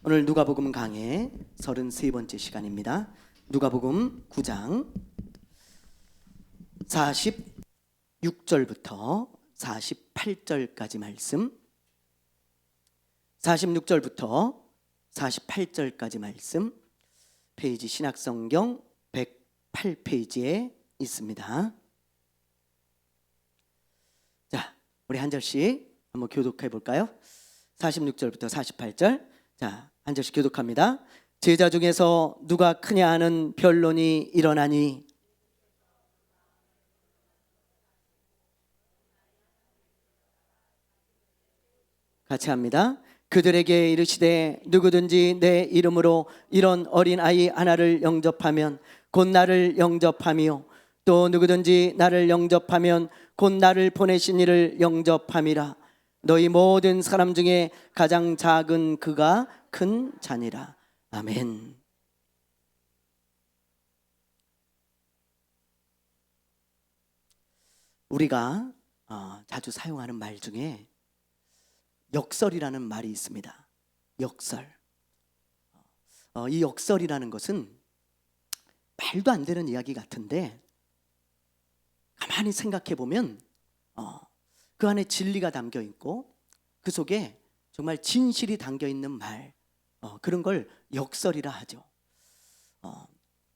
오늘 누가복음 강해 33번째 시간입니다. 누가복음 9장 46절부터 48절까지 말씀, 46절부터 48절까지 말씀, 페이지 신약성경 108페이지에 있습니다. 자, 우리 한 절씩 한번 교독해 볼까요? 46절부터 48절. 자, 한 절씩 교독합니다. 제자 중에서 누가 크냐 하는 변론이 일어나니 같이 합니다. 그들에게 이르시되 누구든지 내 이름으로 이런 어린 아이 하나를 영접하면 곧 나를 영접하며 또 누구든지 나를 영접하면 곧 나를 보내신 이를 영접함이라. 너희 모든 사람 중에 가장 작은 그가 큰 자니라. 아멘. 우리가 자주 사용하는 말 중에 역설이라는 말이 있습니다. 역설. 이 역설이라는 것은 말도 안 되는 이야기 같은데 가만히 생각해 보면 그 안에 진리가 담겨 있고 그 속에 정말 진실이 담겨 있는 말, 그런 걸 역설이라 하죠.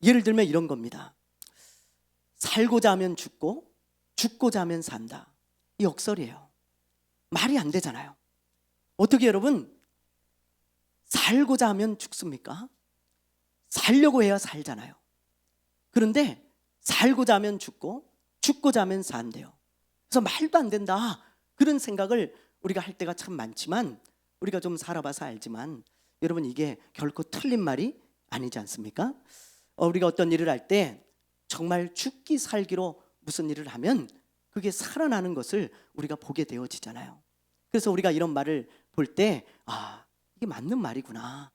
예를 들면 이런 겁니다. 살고자 하면 죽고 죽고자 하면 산다. 이 역설이에요. 말이 안 되잖아요. 어떻게 여러분 살고자 하면 죽습니까? 살려고 해야 살잖아요. 그런데 살고자 하면 죽고 죽고자 하면 산대요. 그래서 말도 안 된다, 그런 생각을 우리가 할 때가 참 많지만 우리가 좀 살아봐서 알지만 여러분 이게 결코 틀린 말이 아니지 않습니까? 우리가 어떤 일을 할 때 정말 죽기 살기로 무슨 일을 하면 그게 살아나는 것을 우리가 보게 되어지잖아요. 그래서 우리가 이런 말을 볼 때 이게 맞는 말이구나,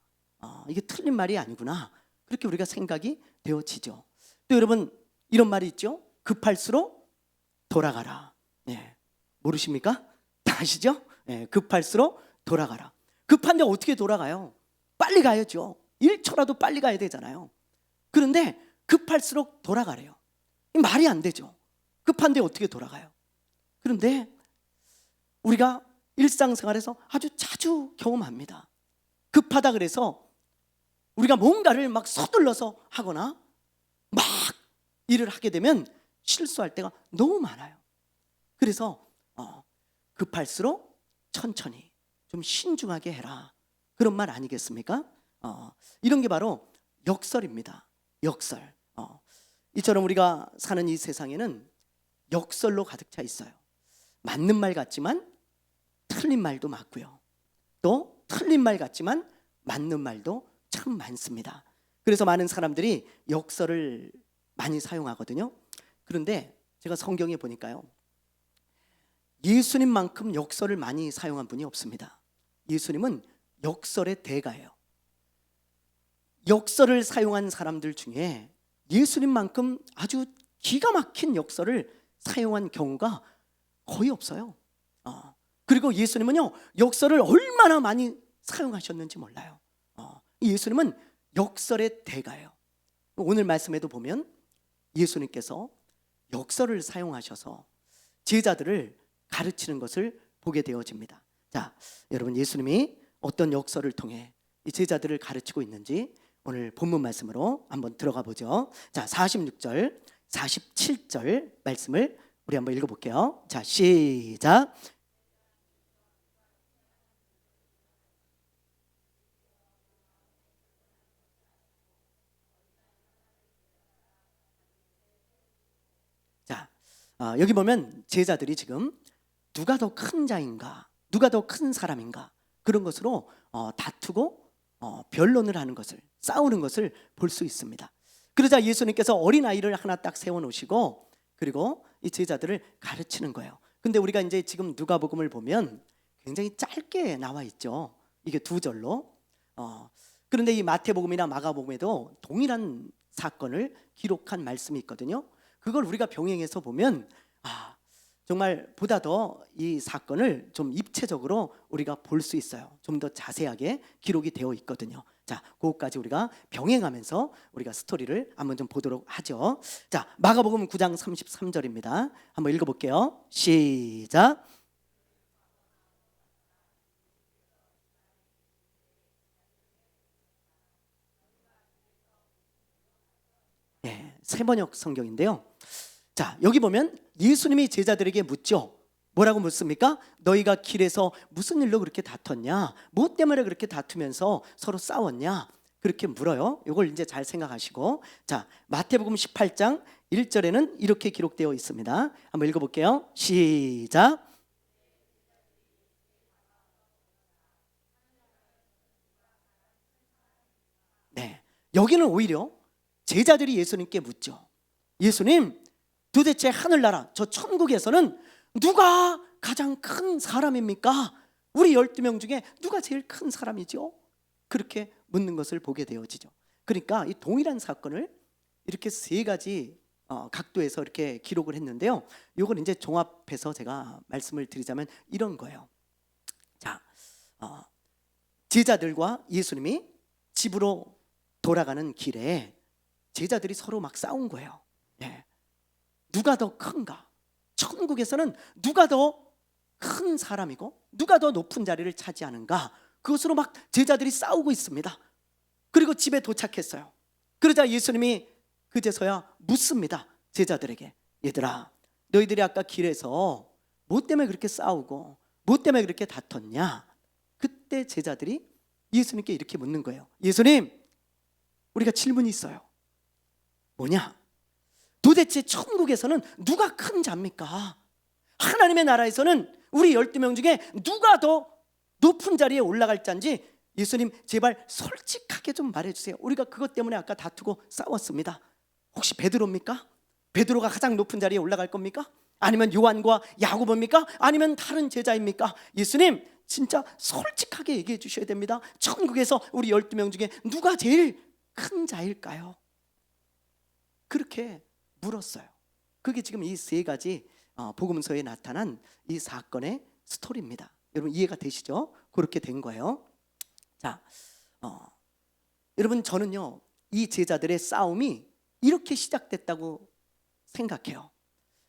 이게 틀린 말이 아니구나, 그렇게 우리가 생각이 되어지죠. 또 여러분 이런 말이 있죠. 급할수록 돌아가라. 모르십니까? 다 아시죠? 급할수록 돌아가라. 급한데 어떻게 돌아가요? 빨리 가야죠. 1초라도 빨리 가야 되잖아요. 그런데 급할수록 돌아가래요. 말이 안 되죠. 급한데 어떻게 돌아가요? 그런데 우리가 일상생활에서 아주 자주 경험합니다. 급하다 그래서 우리가 뭔가를 막 서둘러서 하거나 막 일을 하게 되면 실수할 때가 너무 많아요. 그래서 급할수록 천천히 좀 신중하게 해라, 그런 말 아니겠습니까? 이런 게 바로 역설입니다. 역설. 이처럼 우리가 사는 이 세상에는 역설로 가득 차 있어요. 맞는 말 같지만 틀린 말도 많고요. 또 틀린 말 같지만 맞는 말도 참 많습니다. 그래서 많은 사람들이 역설을 많이 사용하거든요. 그런데 제가 성경에 보니까요, 예수님만큼 역설을 많이 사용한 분이 없습니다. 예수님은 역설의 대가예요. 역설을 사용한 사람들 중에 예수님만큼 아주 기가 막힌 역설을 사용한 경우가 거의 없어요. 그리고 예수님은요, 역설을 얼마나 많이 사용하셨는지 몰라요. 예수님은 역설의 대가예요. 오늘 말씀에도 보면 예수님께서 역설을 사용하셔서 제자들을 가르치는 것을 보게 되어집니다. 자, 여러분 예수님이 어떤 역설을 통해 이 제자들을 가르치고 있는지 오늘 본문 말씀으로 한번 들어가 보죠. 자, 46절, 47절 말씀을 우리 한번 읽어볼게요. 자, 시작. 자, 여기 보면 제자들이 지금 누가 더 큰 자인가, 누가 더 큰 사람인가, 그런 것으로 다투고 변론을 하는 것을, 싸우는 것을 볼 수 있습니다. 그러자 예수님께서 어린아이를 하나 딱 세워놓으시고 그리고 이 제자들을 가르치는 거예요. 근데 우리가 이제 지금 누가복음을 보면 굉장히 짧게 나와 있죠. 이게 2절로. 그런데 이 마태복음이나 마가복음에도 동일한 사건을 기록한 말씀이 있거든요. 그걸 우리가 병행해서 보면 정말 보다 더 이 사건을 좀 입체적으로 우리가 볼 수 있어요. 좀 더 자세하게 기록이 되어 있거든요. 자, 그것까지 우리가 병행하면서 우리가 스토리를 한번 좀 보도록 하죠. 자, 마가복음 9장 33절입니다. 한번 읽어볼게요. 시작. 네, 세번역 성경인데요. 자, 여기 보면 예수님이 제자들에게 묻죠. 뭐라고 묻습니까? 너희가 길에서 무슨 일로 그렇게 다퉜냐? 무엇 때문에 그렇게 다투면서 서로 싸웠냐? 그렇게 물어요. 이걸 이제 잘 생각하시고, 자, 마태복음 18장 1절에는 이렇게 기록되어 있습니다. 한번 읽어볼게요. 시작. 네, 여기는 오히려 제자들이 예수님께 묻죠. 예수님, 도대체 하늘나라 저 천국에서는 누가 가장 큰 사람입니까? 우리 12명 중에 누가 제일 큰 사람이죠? 그렇게 묻는 것을 보게 되어지죠. 그러니까 이 동일한 사건을 이렇게 세 가지 각도에서 이렇게 기록을 했는데요. 이걸 이제 종합해서 제가 말씀을 드리자면 이런 거예요. 자, 제자들과 예수님이 집으로 돌아가는 길에 제자들이 서로 막 싸운 거예요. 예. 누가 더 큰가? 천국에서는 누가 더 큰 사람이고 누가 더 높은 자리를 차지하는가? 그것으로 막 제자들이 싸우고 있습니다. 그리고 집에 도착했어요. 그러자 예수님이 그제서야 묻습니다. 제자들에게. 얘들아, 너희들이 아까 길에서 뭐 때문에 그렇게 싸우고 뭐 때문에 그렇게 다퉜냐? 그때 제자들이 예수님께 이렇게 묻는 거예요. 예수님, 우리가 질문이 있어요. 뭐냐? 도대체 천국에서는 누가 큰 자입니까? 하나님의 나라에서는 우리 12명 중에 누가 더 높은 자리에 올라갈 자인지 예수님 제발 솔직하게 좀 말해주세요. 우리가 그것 때문에 아까 다투고 싸웠습니다. 혹시 베드로입니까? 베드로가 가장 높은 자리에 올라갈 겁니까? 아니면 요한과 야고보입니까? 아니면 다른 제자입니까? 예수님 진짜 솔직하게 얘기해 주셔야 됩니다. 천국에서 우리 12명 중에 누가 제일 큰 자일까요? 그렇게 물었어요. 그게 지금 이 세 가지 복음서에 나타난 이 사건의 스토리입니다. 여러분 이해가 되시죠? 그렇게 된 거예요. 자, 여러분 저는요 이 제자들의 싸움이 이렇게 시작됐다고 생각해요.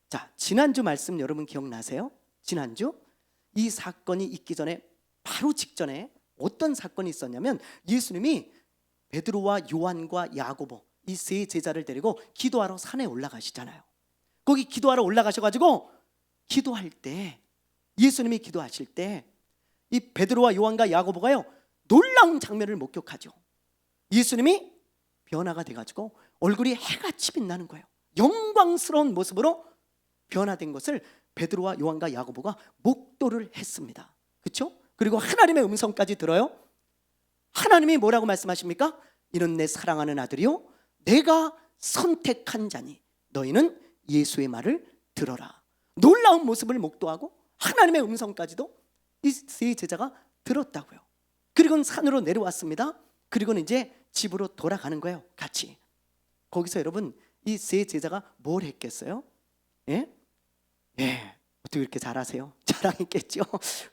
자, 지난주 말씀 여러분 기억나세요? 지난주 이 사건이 있기 전에 바로 직전에 어떤 사건이 있었냐면 예수님이 베드로와 요한과 야고보 이 세 제자를 데리고 기도하러 산에 올라가시잖아요. 거기 기도하러 올라가셔가지고 기도할 때 예수님이 기도하실 때 이 베드로와 요한과 야고보가요 놀라운 장면을 목격하죠. 예수님이 변화가 돼가지고 얼굴이 해같이 빛나는 거예요. 영광스러운 모습으로 변화된 것을 베드로와 요한과 야고보가 목도를 했습니다. 그렇죠? 그리고 하나님의 음성까지 들어요. 하나님이 뭐라고 말씀하십니까? 이는 내 사랑하는 아들이요 내가 선택한 자니 너희는 예수의 말을 들어라. 놀라운 모습을 목도하고 하나님의 음성까지도 이 세 제자가 들었다고요. 그리고는 산으로 내려왔습니다. 그리고는 이제 집으로 돌아가는 거예요. 같이. 거기서 여러분 이 세 제자가 뭘 했겠어요? 예? 예. 어떻게 이렇게 잘하세요? 자랑했겠죠.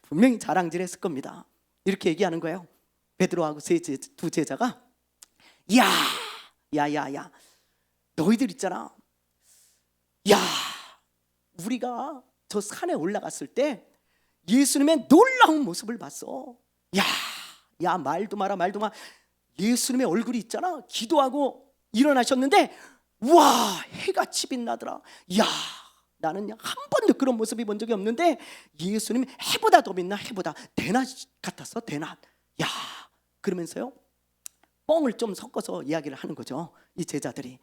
분명히 자랑질했을 겁니다. 이렇게 얘기하는 거예요. 베드로하고 두 제자가 야, 너희들 있잖아. 야, 우리가 저 산에 올라갔을 때 예수님의 놀라운 모습을 봤어. 야, 말도 마라. 예수님의 얼굴이 있잖아. 기도하고 일어나셨는데 와, 해같이 빛나더라. 야, 나는 한 번도 그런 모습이 본 적이 없는데 예수님 해보다 더 빛나. 해보다 대낮 같았어. 대낮. 야, 그러면서요 뻥을 좀 섞어서 이야기를 하는 거죠. 이 제자들이.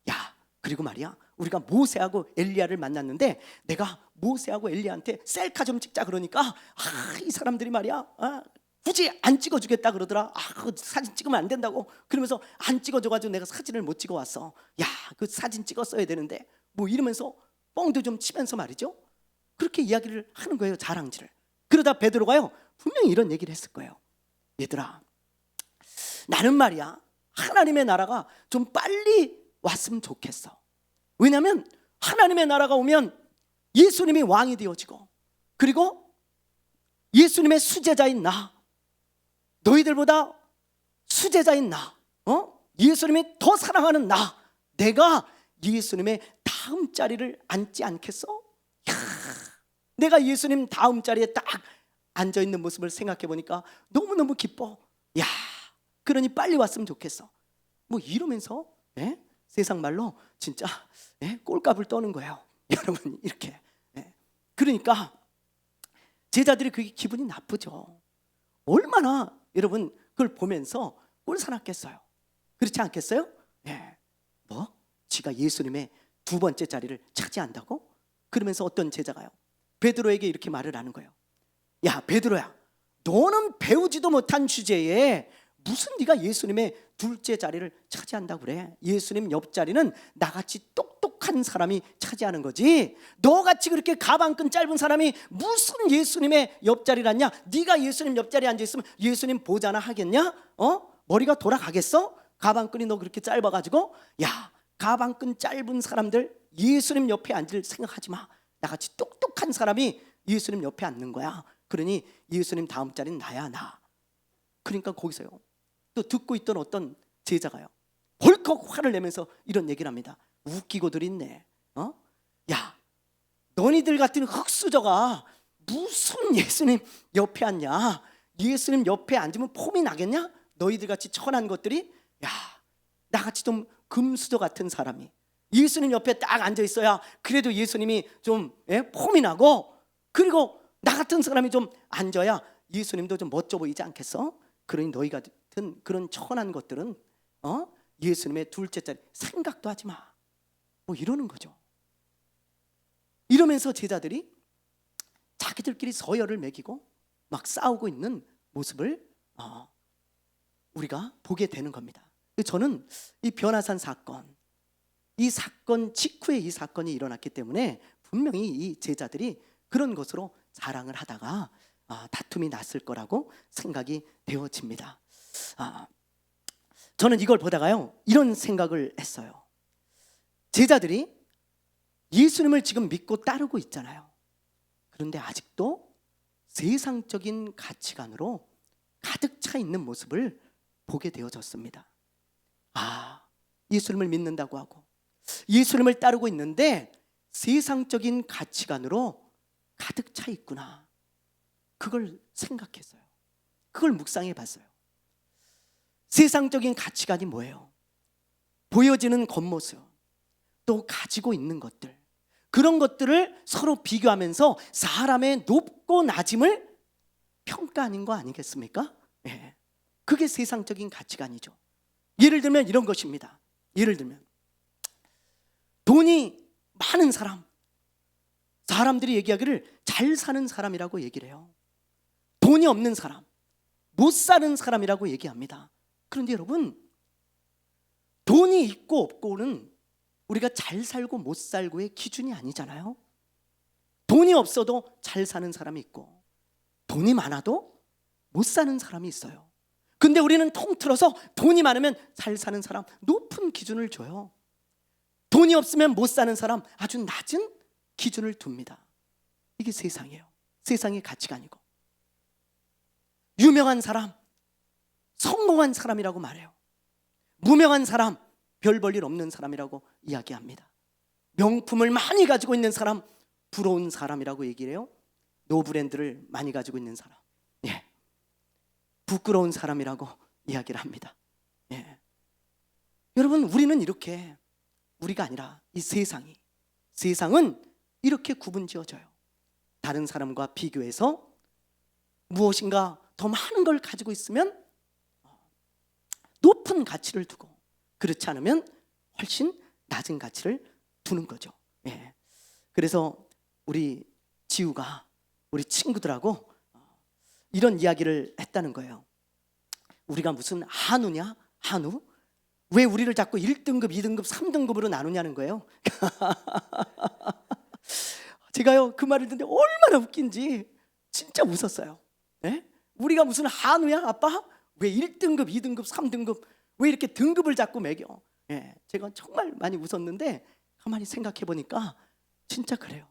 야, 그리고 말이야 우리가 모세하고 엘리야를 만났는데 내가 모세하고 엘리야한테 셀카 좀 찍자 그러니까 이 사람들이 말이야 굳이 안 찍어주겠다 그러더라. 그 사진 찍으면 안 된다고. 그러면서 안 찍어줘가지고 내가 사진을 못 찍어 왔어. 야, 그 사진 찍었어야 되는데 뭐 이러면서 뻥도 좀 치면서 말이죠. 그렇게 이야기를 하는 거예요. 자랑질을. 그러다 베드로가요 분명히 이런 얘기를 했을 거예요. 얘들아, 나는 말이야 하나님의 나라가 좀 빨리 왔으면 좋겠어. 왜냐하면 하나님의 나라가 오면 예수님이 왕이 되어지고, 그리고 예수님의 수제자인 나, 너희들보다 수제자인 나, 예수님이 더 사랑하는 나, 내가 예수님의 다음 자리를 앉지 않겠어? 야, 내가 예수님 다음 자리에 딱 앉아있는 모습을 생각해 보니까 너무너무 기뻐. 야, 그러니 빨리 왔으면 좋겠어. 뭐 이러면서 세상 말로 진짜 꼴값을 떠는 거예요. 여러분, 이렇게. 그러니까 제자들이 그게 기분이 나쁘죠. 얼마나 여러분 그걸 보면서 꼴사납겠어요. 그렇지 않겠어요? 뭐? 지가 예수님의 두 번째 자리를 차지한다고? 그러면서 어떤 제자가요, 베드로에게 이렇게 말을 하는 거예요. 야, 베드로야, 너는 배우지도 못한 주제에 무슨 네가 예수님의 둘째 자리를 차지한다고 그래? 예수님 옆자리는 나같이 똑똑한 사람이 차지하는 거지, 너같이 그렇게 가방끈 짧은 사람이 무슨 예수님의 옆자리를 앉냐? 네가 예수님 옆자리에 앉아있으면 예수님 보자나 하겠냐? 머리가 돌아가겠어? 가방끈이 너 그렇게 짧아가지고. 야, 가방끈 짧은 사람들 예수님 옆에 앉을 생각하지 마. 나같이 똑똑한 사람이 예수님 옆에 앉는 거야. 그러니 예수님 다음 자리는 나야, 나. 그러니까 거기서요, 또 듣고 있던 어떤 제자가요, 벌컥 화를 내면서 이런 얘기를 합니다. 웃기고들 있네. 야, 너희들 같은 흙수저가 무슨 예수님 옆에 앉냐? 예수님 옆에 앉으면 폼이 나겠냐? 너희들 같이 천한 것들이. 야, 나같이 좀 금수저 같은 사람이 예수님 옆에 딱 앉아 있어야 그래도 예수님이 좀 폼이 나고, 그리고 나 같은 사람이 좀 앉아야 예수님도 좀 멋져 보이지 않겠어? 그러니 너희 같은 그런 천한 것들은 예수님의 둘째 자리 생각도 하지 마. 뭐 이러는 거죠. 이러면서 제자들이 자기들끼리 서열을 매기고 막 싸우고 있는 모습을 우리가 보게 되는 겁니다. 저는 이 변화산 사건, 이 사건 직후에 이 사건이 일어났기 때문에 분명히 이 제자들이 그런 것으로 자랑을 하다가 다툼이 났을 거라고 생각이 되어집니다. 저는 이걸 보다가요, 이런 생각을 했어요. 제자들이 예수님을 지금 믿고 따르고 있잖아요. 그런데 아직도 세상적인 가치관으로 가득 차 있는 모습을 보게 되어졌습니다. 예수님을 믿는다고 하고 예수님을 따르고 있는데 세상적인 가치관으로 가득 차 있구나. 그걸 생각했어요. 그걸 묵상해 봤어요. 세상적인 가치관이 뭐예요? 보여지는 겉모습, 또 가지고 있는 것들, 그런 것들을 서로 비교하면서 사람의 높고 낮음을 평가하는 거 아니겠습니까? 그게 세상적인 가치관이죠. 예를 들면 이런 것입니다. 예를 들면 돈이 많은 사람, 사람들이 얘기하기를 잘 사는 사람이라고 얘기를 해요. 돈이 없는 사람, 못 사는 사람이라고 얘기합니다. 그런데 여러분, 돈이 있고 없고는 우리가 잘 살고 못 살고의 기준이 아니잖아요. 돈이 없어도 잘 사는 사람이 있고 돈이 많아도 못 사는 사람이 있어요. 근데 우리는 통틀어서 돈이 많으면 잘 사는 사람 높은 기준을 줘요. 돈이 없으면 못 사는 사람 아주 낮은 기준을 둡니다. 이게 세상이에요. 세상의 가치관이고, 유명한 사람, 성공한 사람이라고 말해요. 무명한 사람, 별 볼 일 없는 사람이라고 이야기합니다. 명품을 많이 가지고 있는 사람, 부러운 사람이라고 얘기를 해요. 노브랜드를 많이 가지고 있는 사람, 부끄러운 사람이라고 이야기를 합니다. 여러분, 우리는 이렇게, 우리가 아니라 이 세상은 이렇게 구분 지어져요. 다른 사람과 비교해서 무엇인가 더 많은 걸 가지고 있으면 높은 가치를 두고, 그렇지 않으면 훨씬 낮은 가치를 두는 거죠. 그래서 우리 지우가 우리 친구들하고 이런 이야기를 했다는 거예요. 우리가 무슨 한우냐? 한우? 왜 우리를 자꾸 1등급, 2등급, 3등급으로 나누냐는 거예요. 제가요, 그 말을 듣는데 얼마나 웃긴지 진짜 웃었어요. 우리가 무슨 한우야, 아빠? 왜 1등급, 2등급, 3등급, 왜 이렇게 등급을 자꾸 매겨? 제가 정말 많이 웃었는데 가만히 생각해 보니까 진짜 그래요.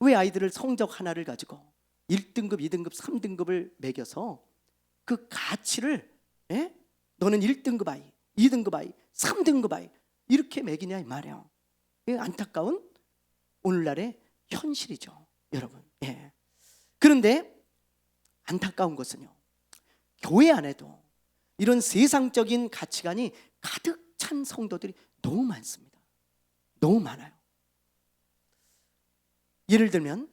왜 아이들을 성적 하나를 가지고 1등급, 2등급, 3등급을 매겨서 그 가치를 너는 1등급 아이, 2등급 아이, 3등급 아이 이렇게 매기냐 이 말이에요. 이게 안타까운 오늘날의 현실이죠, 여러분. 그런데 안타까운 것은요, 교회 안에도 이런 세상적인 가치관이 가득 찬 성도들이 너무 많습니다. 너무 많아요. 예를 들면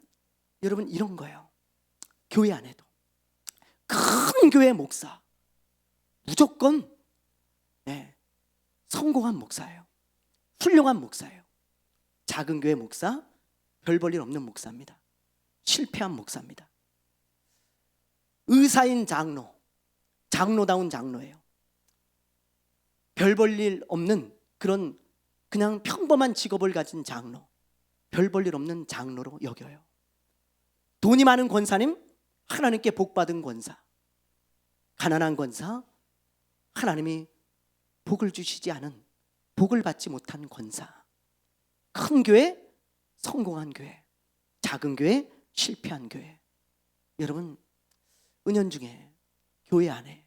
여러분 이런 거예요. 교회 안에도 큰 교회 목사 무조건 성공한 목사예요. 훌륭한 목사예요. 작은 교회 목사 별 볼 일 없는 목사입니다. 실패한 목사입니다. 의사인 장로, 장로다운 장로예요. 별 볼 일 없는 그런 그냥 평범한 직업을 가진 장로, 별 볼 일 없는 장로로 여겨요. 돈이 많은 권사님, 하나님께 복받은 권사. 가난한 권사, 하나님이 복을 주시지 않은, 복을 받지 못한 권사. 큰 교회, 성공한 교회. 작은 교회, 실패한 교회. 여러분, 은연중에 교회 안에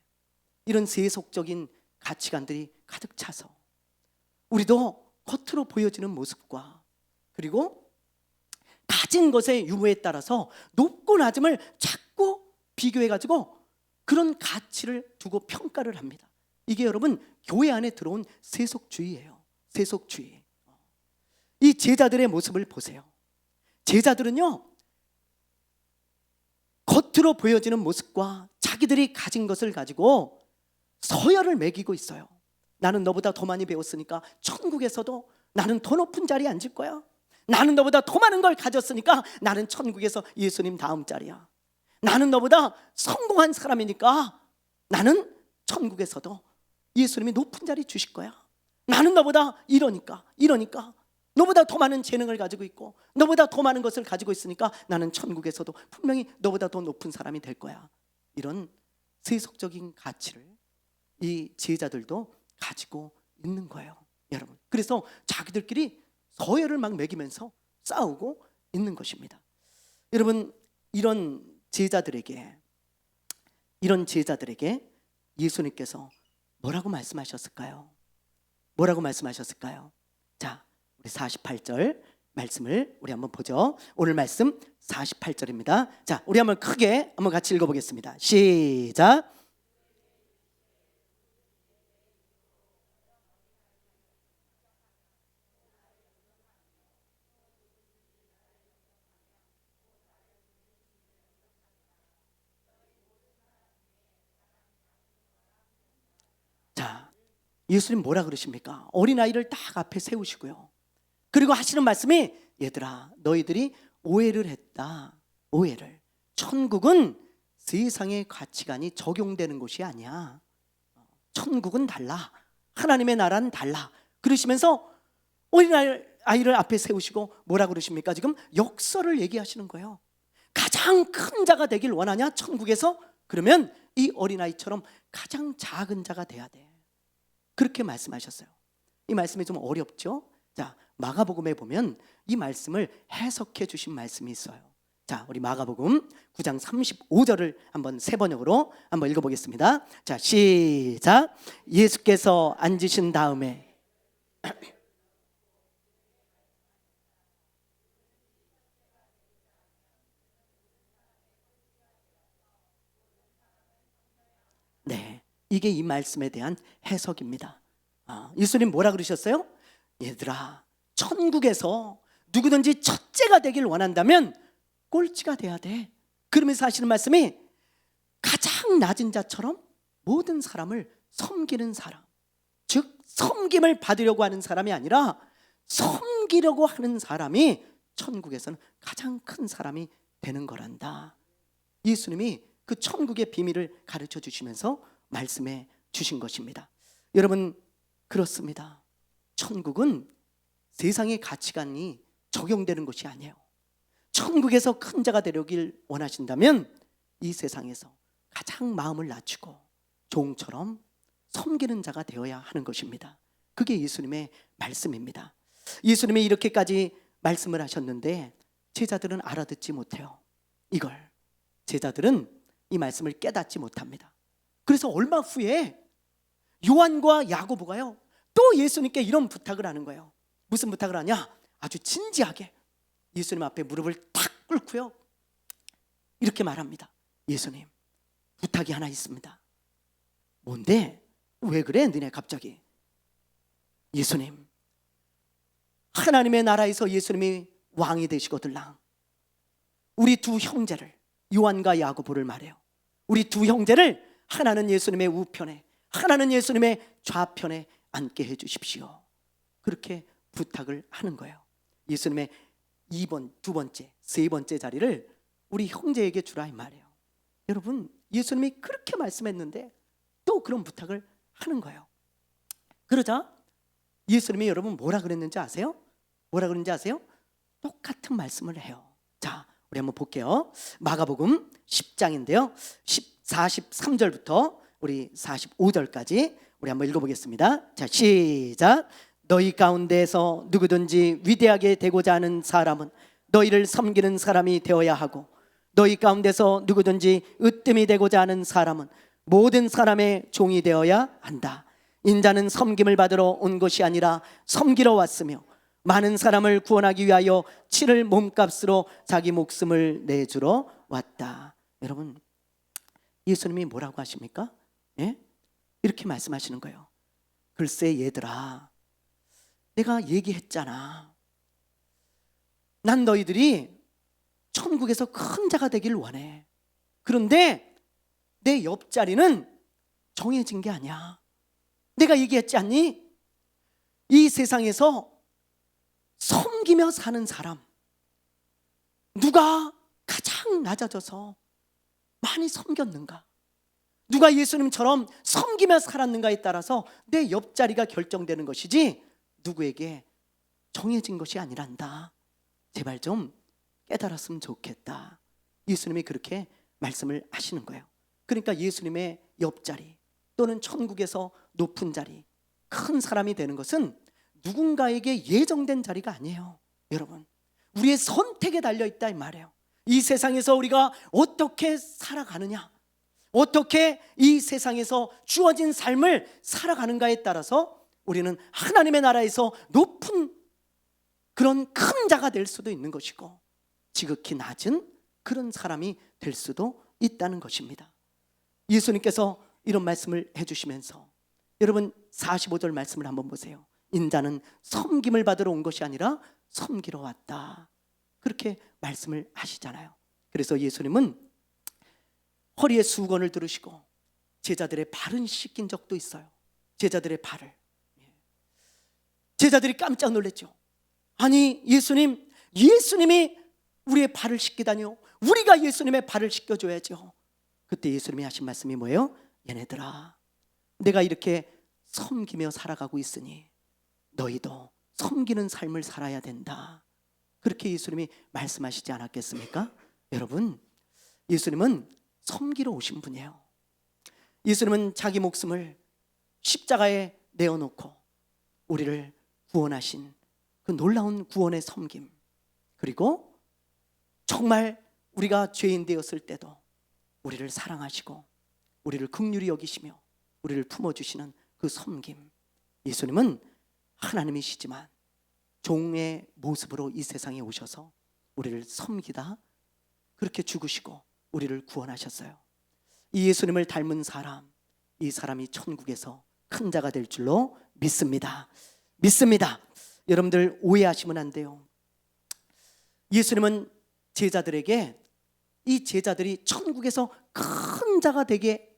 이런 세속적인 가치관들이 가득 차서 우리도 겉으로 보여지는 모습과 그리고 가진 것의 유무에 따라서 높고 낮음을 자꾸 비교해가지고 그런 가치를 두고 평가를 합니다. 이게 여러분 교회 안에 들어온 세속주의예요. 세속주의. 이 제자들의 모습을 보세요. 제자들은요, 겉으로 보여지는 모습과 자기들이 가진 것을 가지고 서열을 매기고 있어요. 나는 너보다 더 많이 배웠으니까 천국에서도 나는 더 높은 자리에 앉을 거야. 나는 너보다 더 많은 걸 가졌으니까 나는 천국에서 예수님 다음 자리야. 나는 너보다 성공한 사람이니까 나는 천국에서도 예수님이 높은 자리 주실 거야. 나는 너보다 이러니까 너보다 더 많은 재능을 가지고 있고 너보다 더 많은 것을 가지고 있으니까 나는 천국에서도 분명히 너보다 더 높은 사람이 될 거야. 이런 세속적인 가치를 이 제자들도 가지고 있는 거예요, 여러분. 그래서 자기들끼리 서열을 막 매기면서 싸우고 있는 것입니다. 여러분, 이런 제자들에게 예수님께서 뭐라고 말씀하셨을까요? 뭐라고 말씀하셨을까요? 자, 우리 48절 말씀을 우리 한번 보죠. 오늘 말씀 48절입니다. 자, 우리 한번 크게 한번 같이 읽어보겠습니다. 시작. 자, 예수님 뭐라 그러십니까? 어린아이를 딱 앞에 세우시고요. 그리고 하시는 말씀이, 얘들아 너희들이 오해를 했다. 오해를. 천국은 세상의 가치관이 적용되는 곳이 아니야. 천국은 달라. 하나님의 나라는 달라. 그러시면서 어린아이를 앞에 세우시고 뭐라 그러십니까? 지금 역설을 얘기하시는 거예요. 가장 큰 자가 되길 원하냐? 천국에서? 그러면 이 어린아이처럼 가장 작은 자가 돼야 돼. 그렇게 말씀하셨어요. 이 말씀이 좀 어렵죠? 자, 마가복음에 보면 이 말씀을 해석해 주신 말씀이 있어요. 자, 우리 마가복음 9장 35절을 한번 세 번역으로 한번 읽어보겠습니다. 자, 시작. 예수께서 앉으신 다음에 네, 이게 이 말씀에 대한 해석입니다. 예수님 뭐라 그러셨어요? 얘들아, 천국에서 누구든지 첫째가 되길 원한다면 꼴찌가 돼야 돼. 그러면서 하시는 말씀이 가장 낮은 자처럼 모든 사람을 섬기는 사람, 즉 섬김을 받으려고 하는 사람이 아니라 섬기려고 하는 사람이 천국에서는 가장 큰 사람이 되는 거란다. 예수님이 그 천국의 비밀을 가르쳐 주시면서 말씀해 주신 것입니다. 여러분, 그렇습니다. 천국은 세상의 가치관이 적용되는 것이 아니에요. 천국에서 큰 자가 되려길 원하신다면 이 세상에서 가장 마음을 낮추고 종처럼 섬기는 자가 되어야 하는 것입니다. 그게 예수님의 말씀입니다. 예수님이 이렇게까지 말씀을 하셨는데 제자들은 알아듣지 못해요. 이걸 제자들은 이 말씀을 깨닫지 못합니다. 그래서 얼마 후에 요한과 야고보가요 또 예수님께 이런 부탁을 하는 거예요. 무슨 부탁을 하냐? 아주 진지하게 예수님 앞에 무릎을 탁 꿇고요 이렇게 말합니다. 예수님, 부탁이 하나 있습니다. 뭔데? 왜 그래 너네 갑자기? 예수님, 하나님의 나라에서 예수님이 왕이 되시거들랑 우리 두 형제를, 요한과 야고보를 말해요. 우리 두 형제를 하나는 예수님의 우편에, 하나는 예수님의 좌편에 앉게 해 주십시오. 그렇게 부탁을 하는 거예요. 예수님의 2번, 두 번째, 세 번째 자리를 우리 형제에게 주라 이 말이에요. 여러분, 예수님이 그렇게 말씀했는데 또 그런 부탁을 하는 거예요. 그러자 예수님이 여러분 뭐라 그랬는지 아세요? 뭐라 그랬는지 아세요? 똑같은 말씀을 해요. 자, 우리 한번 볼게요. 마가복음 10장인데요 43절부터 우리 45절까지 우리 한번 읽어보겠습니다. 자, 시작. 너희 가운데서 누구든지 위대하게 되고자 하는 사람은 너희를 섬기는 사람이 되어야 하고, 너희 가운데서 누구든지 으뜸이 되고자 하는 사람은 모든 사람의 종이 되어야 한다. 인자는 섬김을 받으러 온 것이 아니라 섬기러 왔으며 많은 사람을 구원하기 위하여 치를 몸값으로 자기 목숨을 내주러 왔다. 여러분, 예수님이 뭐라고 하십니까? 예? 이렇게 말씀하시는 거예요. 글쎄 얘들아, 내가 얘기했잖아. 난 너희들이 천국에서 큰 자가 되길 원해. 그런데 내 옆자리는 정해진 게 아니야. 내가 얘기했지 않니? 이 세상에서 섬기며 사는 사람, 누가 가장 낮아져서 많이 섬겼는가, 누가 예수님처럼 섬기며 살았는가에 따라서 내 옆자리가 결정되는 것이지 누구에게 정해진 것이 아니란다. 제발 좀 깨달았으면 좋겠다. 예수님이 그렇게 말씀을 하시는 거예요. 그러니까 예수님의 옆자리 또는 천국에서 높은 자리, 큰 사람이 되는 것은 누군가에게 예정된 자리가 아니에요. 여러분, 우리의 선택에 달려있다 이 말이에요. 이 세상에서 우리가 어떻게 살아가느냐, 어떻게 이 세상에서 주어진 삶을 살아가는가에 따라서 우리는 하나님의 나라에서 높은 그런 큰 자가 될 수도 있는 것이고 지극히 낮은 그런 사람이 될 수도 있다는 것입니다. 예수님께서 이런 말씀을 해주시면서 여러분 45절 말씀을 한번 보세요. 인자는 섬김을 받으러 온 것이 아니라 섬기러 왔다. 그렇게 말씀을 하시잖아요. 그래서 예수님은 허리에 수건을 두르시고 제자들의 발은 씻긴 적도 있어요. 제자들의 발을. 제자들이 깜짝 놀랐죠. 아니 예수님이 우리의 발을 씻기다니요. 우리가 예수님의 발을 씻겨줘야죠. 그때 예수님이 하신 말씀이 뭐예요? 얘네들아, 내가 이렇게 섬기며 살아가고 있으니 너희도 섬기는 삶을 살아야 된다. 그렇게 예수님이 말씀하시지 않았겠습니까? 여러분, 예수님은 섬기러 오신 분이에요. 예수님은 자기 목숨을 십자가에 내어놓고 우리를 구원하신 그 놀라운 구원의 섬김, 그리고 정말 우리가 죄인 되었을 때도 우리를 사랑하시고 우리를 긍휼히 여기시며 우리를 품어주시는 그 섬김. 예수님은 하나님이시지만 종의 모습으로 이 세상에 오셔서 우리를 섬기다 그렇게 죽으시고 우리를 구원하셨어요. 이 예수님을 닮은 사람, 이 사람이 천국에서 큰 자가 될 줄로 믿습니다. 여러분들 오해하시면 안 돼요. 예수님은 제자들에게 이 제자들이 천국에서 큰 자가 되게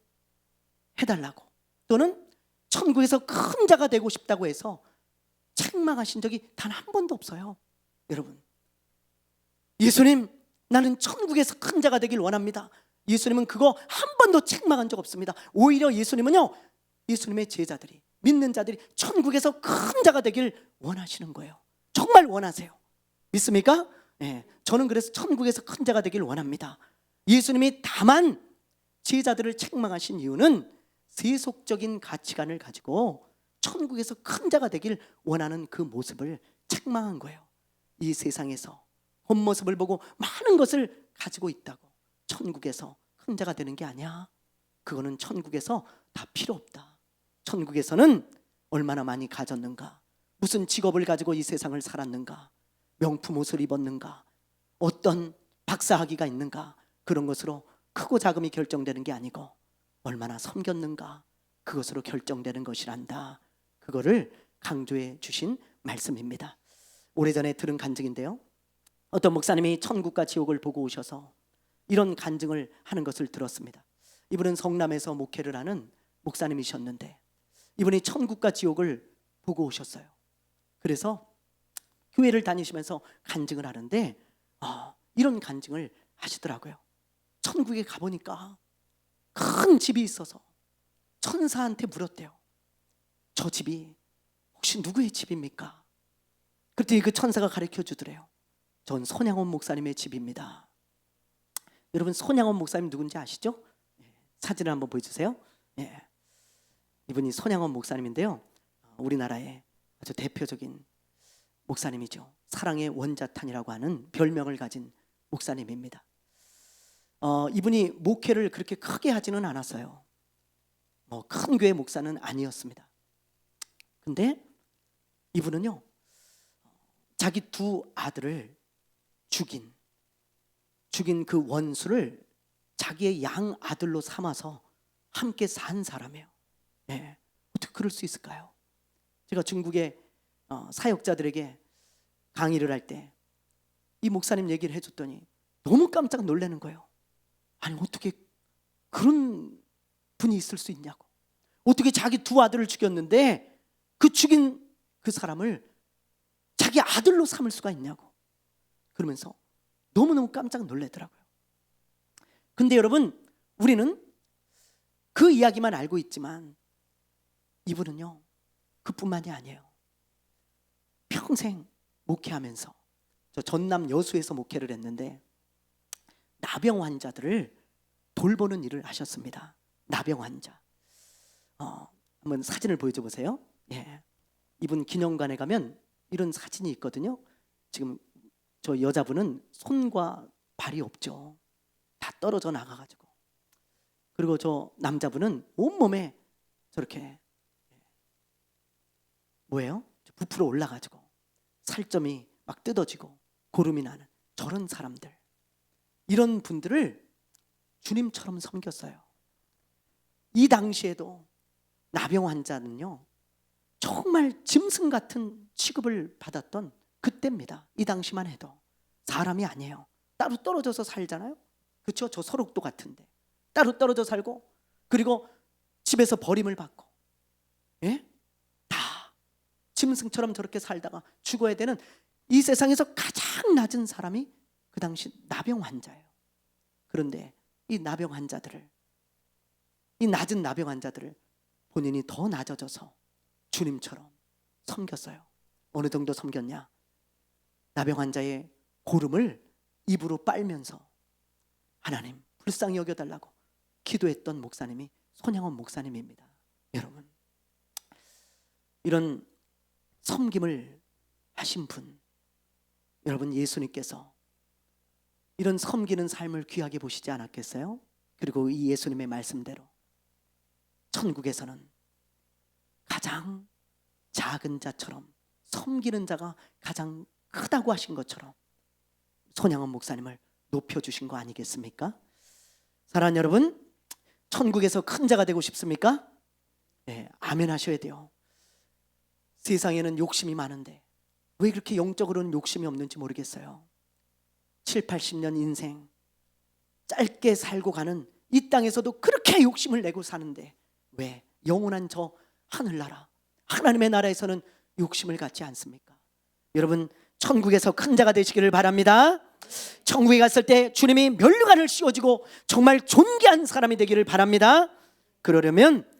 해달라고, 또는 천국에서 큰 자가 되고 싶다고 해서 책망하신 적이 단 한 번도 없어요. 여러분, 예수님, 나는 천국에서 큰 자가 되길 원합니다. 예수님은 그거 한 번도 책망한 적 없습니다. 오히려 예수님은요, 예수님의 제자들이, 믿는 자들이 천국에서 큰 자가 되길 원하시는 거예요. 정말 원하세요. 믿습니까? 네, 저는 그래서 천국에서 큰 자가 되길 원합니다. 예수님이 다만 제자들을 책망하신 이유는 세속적인 가치관을 가지고 천국에서 큰 자가 되길 원하는 그 모습을 책망한 거예요. 이 세상에서 본 모습을 보고 많은 것을 가지고 있다고 천국에서 큰 자가 되는 게 아니야. 그거는 천국에서 다 필요 없다. 천국에서는 얼마나 많이 가졌는가, 무슨 직업을 가지고 이 세상을 살았는가, 명품 옷을 입었는가, 어떤 박사학위가 있는가, 그런 것으로 크고 작음이 결정되는 게 아니고 얼마나 섬겼는가, 그것으로 결정되는 것이란다. 그거를 강조해 주신 말씀입니다. 오래전에 들은 간증인데요, 어떤 목사님이 천국과 지옥을 보고 오셔서 이런 간증을 하는 것을 들었습니다. 이분은 성남에서 목회를 하는 목사님이셨는데 이분이 천국과 지옥을 보고 오셨어요. 그래서 교회를 다니시면서 간증을 하는데 이런 간증을 하시더라고요. 천국에 가보니까 큰 집이 있어서 천사한테 물었대요. 저 집이 혹시 누구의 집입니까? 그랬더니 그 천사가 가르쳐 주더래요. 전 손양원 목사님의 집입니다. 여러분, 손양원 목사님 누군지 아시죠? 사진을 한번 보여주세요. 이분이 손양원 목사님인데요, 우리나라의 아주 대표적인 목사님이죠. 사랑의 원자탄이라고 하는 별명을 가진 목사님입니다. 이분이 목회를 그렇게 크게 하지는 않았어요. 큰 교회 목사는 아니었습니다. 근데 이분은요, 자기 두 아들을 죽인 그 원수를 자기의 양 아들로 삼아서 함께 산 사람이에요. 어떻게 그럴 수 있을까요? 제가 중국의 사역자들에게 강의를 할 때 이 목사님 얘기를 해줬더니 너무 깜짝 놀라는 거예요. 아니, 어떻게 그런 분이 있을 수 있냐고. 어떻게 자기 두 아들을 죽였는데 그 죽인 그 사람을 자기 아들로 삼을 수가 있냐고. 그러면서 너무너무 깜짝 놀라더라고요. 근데 여러분, 우리는 그 이야기만 알고 있지만 이분은요, 그뿐만이 아니에요. 평생 목회하면서, 저 전남 여수에서 목회를 했는데 나병 환자들을 돌보는 일을 하셨습니다. 나병 환자. 한번 사진을 보여줘 보세요. 이분 기념관에 가면 이런 사진이 있거든요. 지금 저 여자분은 손과 발이 없죠. 다 떨어져 나가가지고. 그리고 저 남자분은 온몸에 저렇게 뭐예요? 부풀어 올라가지고 살점이 막 뜯어지고 고름이 나는 저런 사람들, 이런 분들을 주님처럼 섬겼어요. 이 당시에도 나병 환자는요, 정말 짐승 같은 취급을 받았던 그때입니다. 이 당시만 해도. 사람이 아니에요. 따로 떨어져서 살잖아요. 그렇죠? 저 소록도 같은데 따로 떨어져 살고, 그리고 집에서 버림을 받고, 다 짐승처럼 저렇게 살다가 죽어야 되는 이 세상에서 가장 낮은 사람이 그 당시 나병 환자예요. 그런데 이 나병 환자들을, 이 낮은 나병 환자들을 본인이 더 낮아져서 주님처럼 섬겼어요. 어느 정도 섬겼냐? 나병 환자의 고름을 입으로 빨면서 하나님 불쌍히 여겨달라고 기도했던 목사님이 손양원 목사님입니다. 여러분, 이런 섬김을 하신 분, 여러분, 예수님께서 이런 섬기는 삶을 귀하게 보시지 않았겠어요? 그리고 이 예수님의 말씀대로 천국에서는 가장 작은 자처럼 섬기는 자가 가장 크다고 하신 것처럼 손양원 목사님을 높여주신 거 아니겠습니까? 사랑하는 여러분, 천국에서 큰 자가 되고 싶습니까? 아멘 하셔야 돼요. 세상에는 욕심이 많은데 왜 그렇게 영적으로는 욕심이 없는지 모르겠어요. 7, 80년 인생 짧게 살고 가는 이 땅에서도 그렇게 욕심을 내고 사는데 왜 영원한 저 하늘나라, 하나님의 나라에서는 욕심을 갖지 않습니까? 여러분, 천국에서 큰 자가 되시기를 바랍니다. 천국에 갔을 때 주님이 면류관을 씌워주고 정말 존귀한 사람이 되기를 바랍니다. 그러려면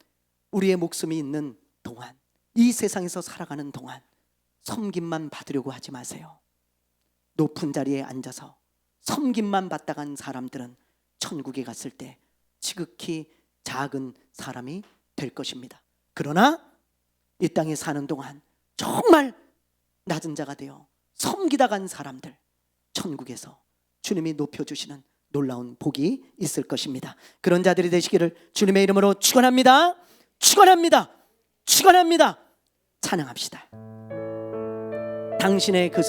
우리의 목숨이 있는 동안, 이 세상에서 살아가는 동안 섬김만 받으려고 하지 마세요. 높은 자리에 앉아서 섬김만 받다 간 사람들은 천국에 갔을 때 지극히 작은 사람이 될 것입니다. 그러나 이 땅에 사는 동안 정말 낮은 자가 되어 섬기다 간 사람들, 천국에서 주님이 높여주시는 놀라운 복이 있을 것입니다. 그런 자들이 되시기를 주님의 이름으로 축원합니다. 축원합니다. 축원합니다. 찬양합시다. 당신의 그